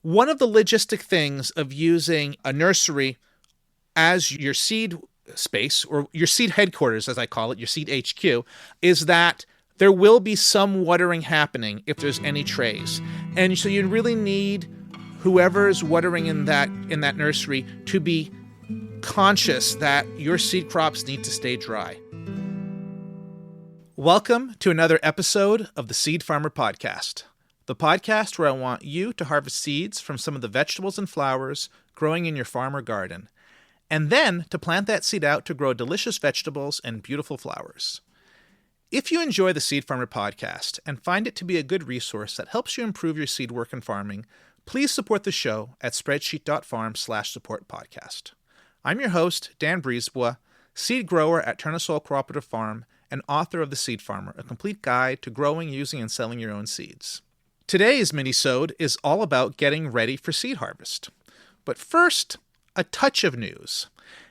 One of the logistic things of using a nursery as your seed space, or your seed headquarters, as I call it, your seed HQ, is that there will be some watering happening if there's any trays. And so you really need whoever's watering in that nursery to be conscious that your seed crops need to stay dry. Welcome to another episode of the Seed Farmer Podcast, the podcast where I want you to harvest seeds from some of the vegetables and flowers growing in your farm or garden, and then to plant that seed out to grow delicious vegetables and beautiful flowers. If you enjoy the Seed Farmer Podcast and find it to be a good resource that helps you improve your seed work and farming, please support the show at spreadsheet.farm/support-podcast. I'm your host, Dan Brisebois, seed grower at Tourne-Sol Cooperative Farm and author of The Seed Farmer, a complete guide to growing, using, and selling your own seeds. Today's minisode is all about getting ready for seed harvest. But first, a touch of news.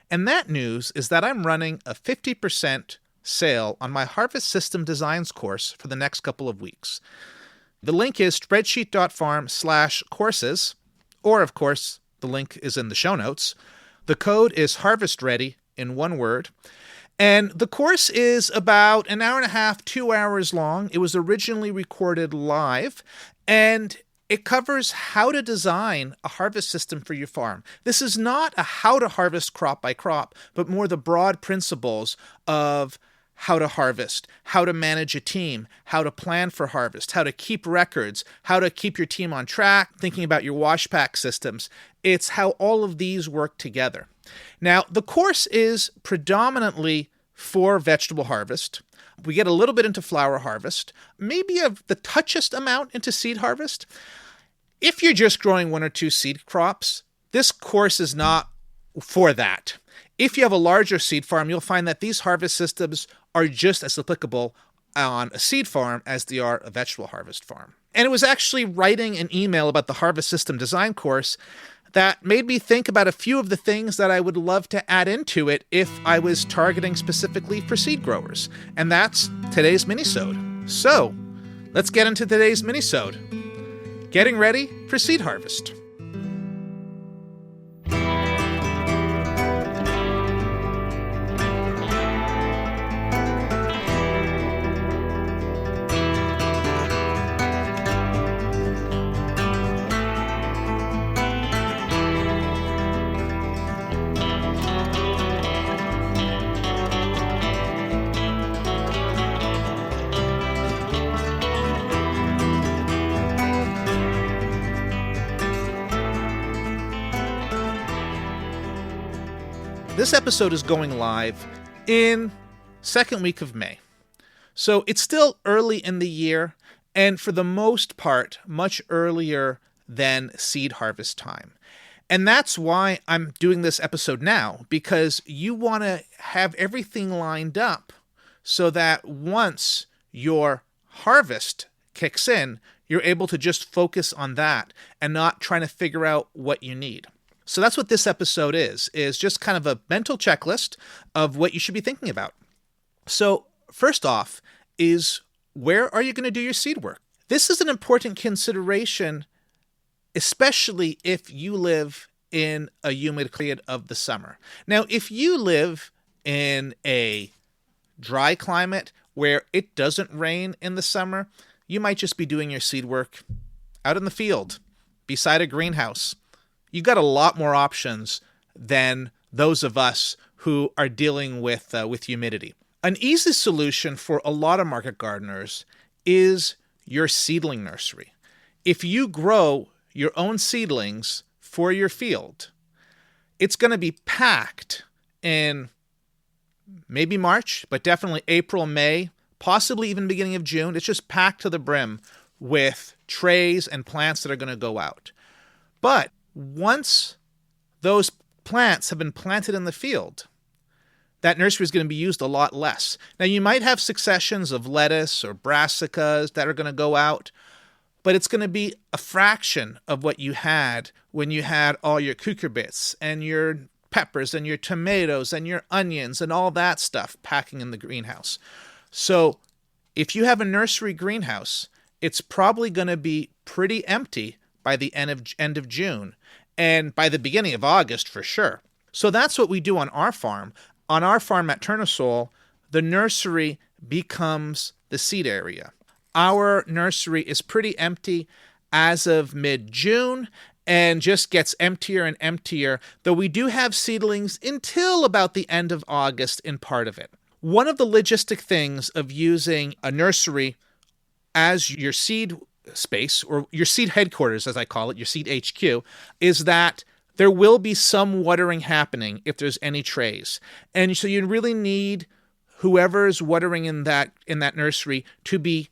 And that news is that I'm running a 50% sale on my Harvest System Designs course for the next couple of weeks. The link is spreadsheet.farm/courses, or of course, the link is in the show notes. The code is HarvestReady in one word. And the course is about an hour and a half, 2 hours long. It was originally recorded live, and it covers how to design a harvest system for your farm. This is not a how to harvest crop by crop, but more the broad principles of how to harvest, how to manage a team, how to plan for harvest, how to keep records, how to keep your team on track, thinking about your wash pack systems. It's how all of these work together. Now, the course is predominantly for vegetable harvest. We get a little bit into flower harvest, maybe the touchiest amount into seed harvest. If you're just growing one or two seed crops, this course is not for that. If you have a larger seed farm, you'll find that these harvest systems are just as applicable on a seed farm as they are a vegetable harvest farm. And it was actually writing an email about the Harvest System Design course that made me think about a few of the things that I would love to add into it if I was targeting specifically for seed growers. And that's today's minisode. So, let's get into today's minisode. Getting ready for seed harvest. This episode is going live in second week of May. So it's still early in the year, and for the most part, much earlier than seed harvest time. And that's why I'm doing this episode now, because you want to have everything lined up so that once your harvest kicks in, you're able to just focus on that and not trying to figure out what you need. So that's what this episode is just kind of a mental checklist of what you should be thinking about. So first off is, where are you going to do your seed work? This is an important consideration, especially if you live in a humid period of the summer. Now, if you live in a dry climate where it doesn't rain in the summer, you might just be doing your seed work out in the field, beside a greenhouse. You've got a lot more options than those of us who are dealing with humidity. An easy solution for a lot of market gardeners is your seedling nursery. If you grow your own seedlings for your field, it's going to be packed in maybe March, but definitely April, May, possibly even beginning of June. It's just packed to the brim with trays and plants that are going to go out. But once those plants have been planted in the field, that nursery is going to be used a lot less. Now, you might have successions of lettuce or brassicas that are going to go out, but it's going to be a fraction of what you had when you had all your cucurbits and your peppers and your tomatoes and your onions and all that stuff packing in the greenhouse. So if you have a nursery greenhouse, it's probably going to be pretty empty by the end of June, and by the beginning of August for sure. So that's what we do on our farm. On our farm at Tourne-Sol, the nursery becomes the seed area. Our nursery is pretty empty as of mid-June and just gets emptier and emptier, though we do have seedlings until about the end of August in part of it. One of the logistic things of using a nursery as your seed space, or your seed headquarters, as I call it, your seed HQ, is that there will be some watering happening if there's any trays. And so you really need whoever's watering in that nursery to be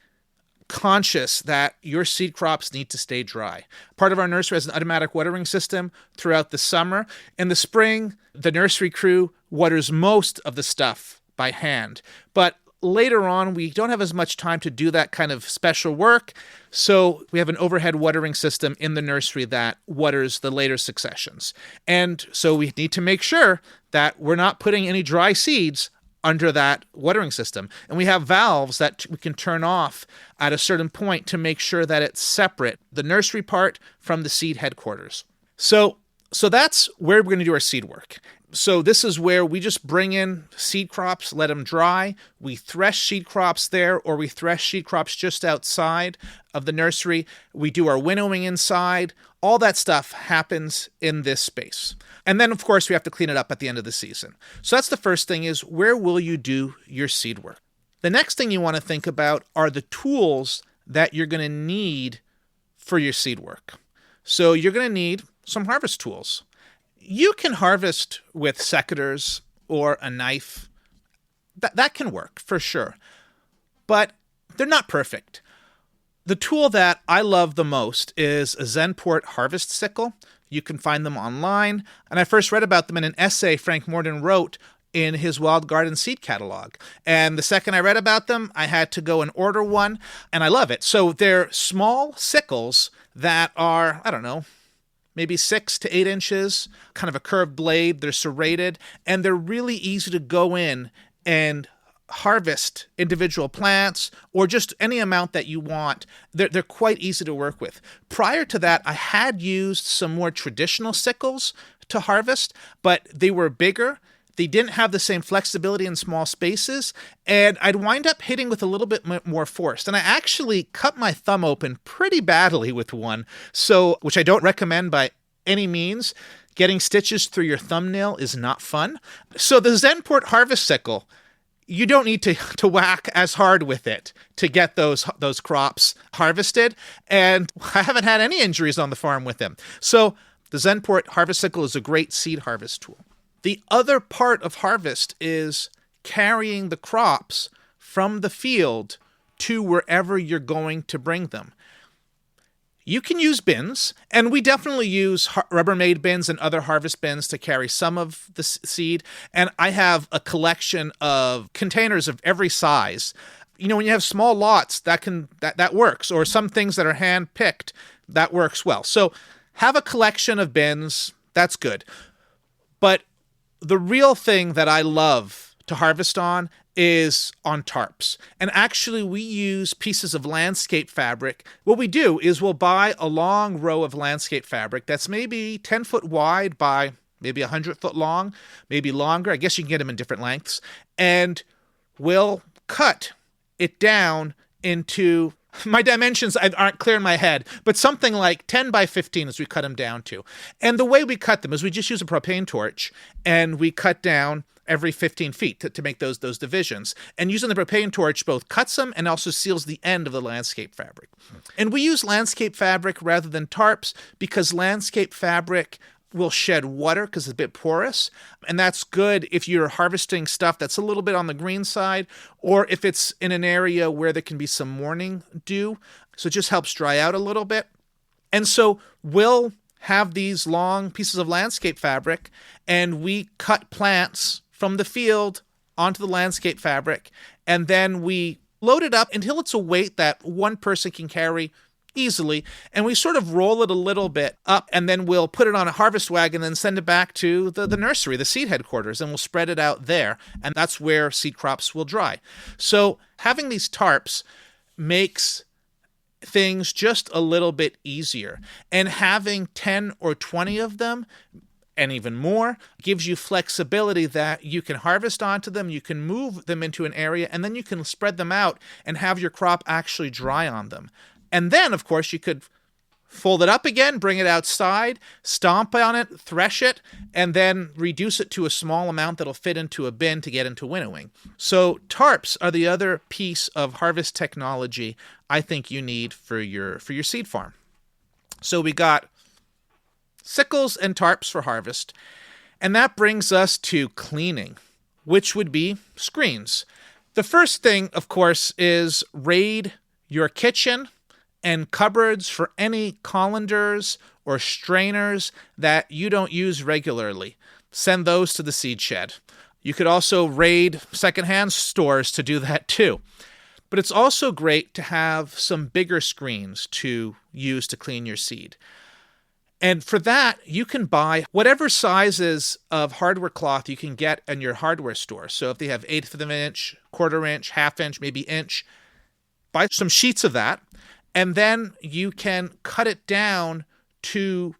conscious that your seed crops need to stay dry. Part of our nursery has an automatic watering system throughout the summer. In the spring, the nursery crew waters most of the stuff by hand. But later on, we don't have as much time to do that kind of special work. So we have an overhead watering system in the nursery that waters the later successions. And so we need to make sure that we're not putting any dry seeds under that watering system. And we have valves that we can turn off at a certain point to make sure that it's separate, the nursery part from the seed headquarters. So that's where we're going to do our seed work. So this is where we just bring in seed crops, let them dry. We thresh seed crops there, or we thresh seed crops just outside of the nursery. We do our winnowing inside. All that stuff happens in this space. And then, of course, we have to clean it up at the end of the season. So that's the first thing, is where will you do your seed work? The next thing you want to think about are the tools that you're going to need for your seed work. So you're going to need some harvest tools. You can harvest with secateurs or a knife. That can work for sure, but they're not perfect. The tool that I love the most is a Zenport harvest sickle. You can find them online, and I first read about them in an essay Frank Morden wrote in his Wild Garden Seed Catalog. And the second I read about them, I had to go and order one, and I love it. So they're small sickles that are, I don't know, maybe 6 to 8 inches, kind of a curved blade. They're serrated, and they're really easy to go in and harvest individual plants or just any amount that you want. They're quite easy to work with. Prior to that, I had used some more traditional sickles to harvest, but they were bigger. They didn't have the same flexibility in small spaces, and I'd wind up hitting with a little bit more force. And I actually cut my thumb open pretty badly with one, which I don't recommend by any means. Getting stitches through your thumbnail is not fun. So the Zenport harvest sickle, you don't need to whack as hard with it to get those crops harvested, and I haven't had any injuries on the farm with them. So the Zenport harvest sickle is a great seed harvest tool. The other part of harvest is carrying the crops from the field to wherever you're going to bring them. You can use bins, and we definitely use Rubbermaid bins and other harvest bins to carry some of the seed. And I have a collection of containers of every size. You know, when you have small lots, that works, or some things that are hand-picked, that works well. So have a collection of bins, that's good. But the real thing that I love to harvest on is on tarps. And actually, we use pieces of landscape fabric. What we do is we'll buy a long row of landscape fabric that's maybe 10 foot wide by maybe 100 foot long, maybe longer. I guess you can get them in different lengths. And we'll cut it down into, my dimensions aren't clear in my head, but something like 10 by 15 as we cut them down to. And the way we cut them is we just use a propane torch, and we cut down every 15 feet to make those divisions. And using the propane torch both cuts them and also seals the end of the landscape fabric. And we use landscape fabric rather than tarps because landscape fabric will shed water because it's a bit porous. And that's good if you're harvesting stuff that's a little bit on the green side, or if it's in an area where there can be some morning dew. So it just helps dry out a little bit. And so we'll have these long pieces of landscape fabric, and we cut plants from the field onto the landscape fabric, and then we load it up until it's a weight that one person can carry easily, and we sort of roll it a little bit up, and then we'll put it on a harvest wagon and send it back to the nursery, the seed headquarters, and we'll spread it out there, and that's where seed crops will dry. So having these tarps makes things just a little bit easier. And having 10 or 20 of them, and even more, gives you flexibility that you can harvest onto them, you can move them into an area, and then you can spread them out and have your crop actually dry on them. And then, of course, you could fold it up again, bring it outside, stomp on it, thresh it, and then reduce it to a small amount that'll fit into a bin to get into winnowing. So tarps are the other piece of harvest technology I think you need for your seed farm. So we got sickles and tarps for harvest, and that brings us to cleaning, which would be screens. The first thing, of course, is raid your kitchen and cupboards for any colanders or strainers that you don't use regularly. Send those to the seed shed. You could also raid secondhand stores to do that too. But it's also great to have some bigger screens to use to clean your seed. And for that, you can buy whatever sizes of hardware cloth you can get in your hardware store. So if they have 1/8 of an inch, 1/4 inch, 1/2 inch, maybe inch, buy some sheets of that. And then you can cut it down to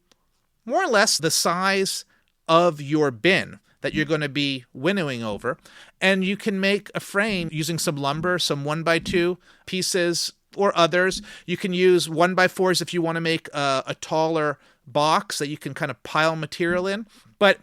more or less the size of your bin that you're going to be winnowing over. And you can make a frame using some lumber, some 1x2 pieces or others. You can use 1x4s if you want to make a taller box that you can kind of pile material in. But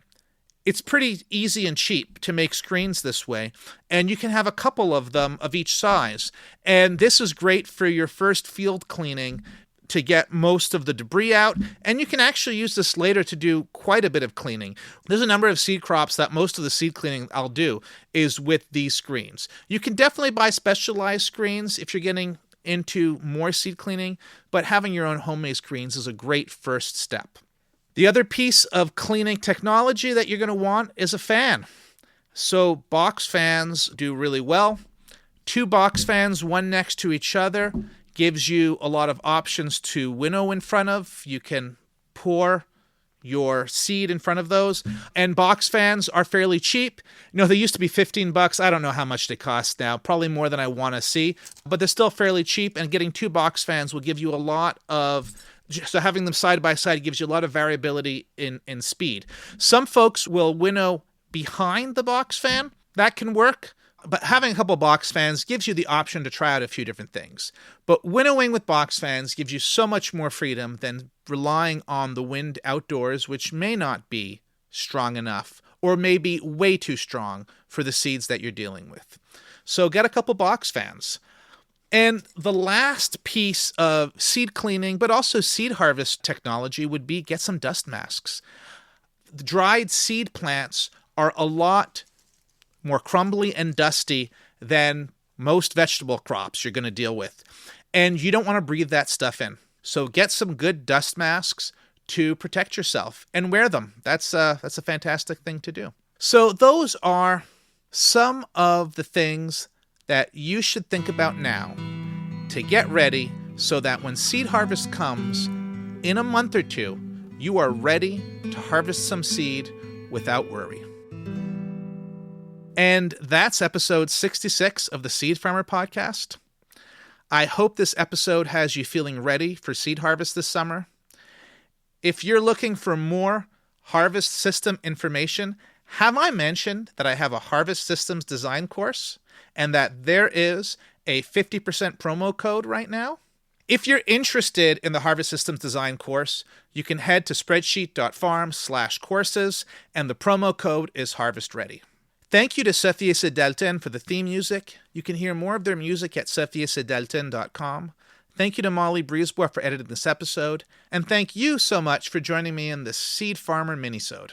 it's pretty easy and cheap to make screens this way, and you can have a couple of them of each size. And this is great for your first field cleaning to get most of the debris out, and you can actually use this later to do quite a bit of cleaning. There's a number of seed crops that most of the seed cleaning I'll do is with these screens. You can definitely buy specialized screens if you're getting into more seed cleaning, but having your own homemade screens is a great first step. The other piece of cleaning technology that you're going to want is a fan. So box fans do really well. 2 box fans, one next to each other, gives you a lot of options to winnow in front of. You can pour your seed in front of those. And box fans are fairly cheap. They used to be $15. I don't know how much they cost now. Probably more than I want to see. But they're still fairly cheap. And getting 2 box fans will give you a lot of... So having them side by side gives you a lot of variability in speed. Some folks will winnow behind the box fan. That can work. But having a couple box fans gives you the option to try out a few different things. But winnowing with box fans gives you so much more freedom than relying on the wind outdoors, which may not be strong enough or may be way too strong for the seeds that you're dealing with. So get a couple box fans. And the last piece of seed cleaning, but also seed harvest technology would be get some dust masks. The dried seed plants are a lot more crumbly and dusty than most vegetable crops you're going to deal with. And you don't want to breathe that stuff in. So get some good dust masks to protect yourself and wear them. That's a fantastic thing to do. So those are some of the things that you should think about now to get ready so that when seed harvest comes in a month or 2, you are ready to harvest some seed without worry. And that's episode 66 of the Seed Farmer Podcast. I hope this episode has you feeling ready for seed harvest this summer. If you're looking for more harvest system information, have I mentioned that I have a harvest systems design course and that there is a 50% promo code right now? If you're interested in the Harvest Systems Design course, you can head to spreadsheet.farm/courses, and the promo code is HarvestReady. Thank you to Sophie Sedelten for the theme music. You can hear more of their music at sophiesedelten.com. Thank you to Molly Breezebois for editing this episode, and thank you so much for joining me in this Seed Farmer minisode.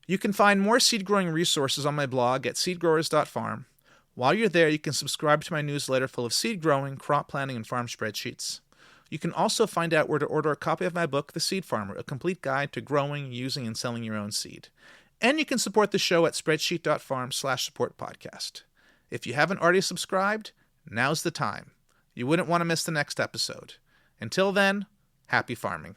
You can find more seed growing resources on my blog at seedgrowers.farm. While you're there, you can subscribe to my newsletter full of seed growing, crop planning, and farm spreadsheets. You can also find out where to order a copy of my book, The Seed Farmer, a complete guide to growing, using, and selling your own seed. And you can support the show at spreadsheet.farm/support-podcast. If you haven't already subscribed, now's the time. You wouldn't want to miss the next episode. Until then, happy farming.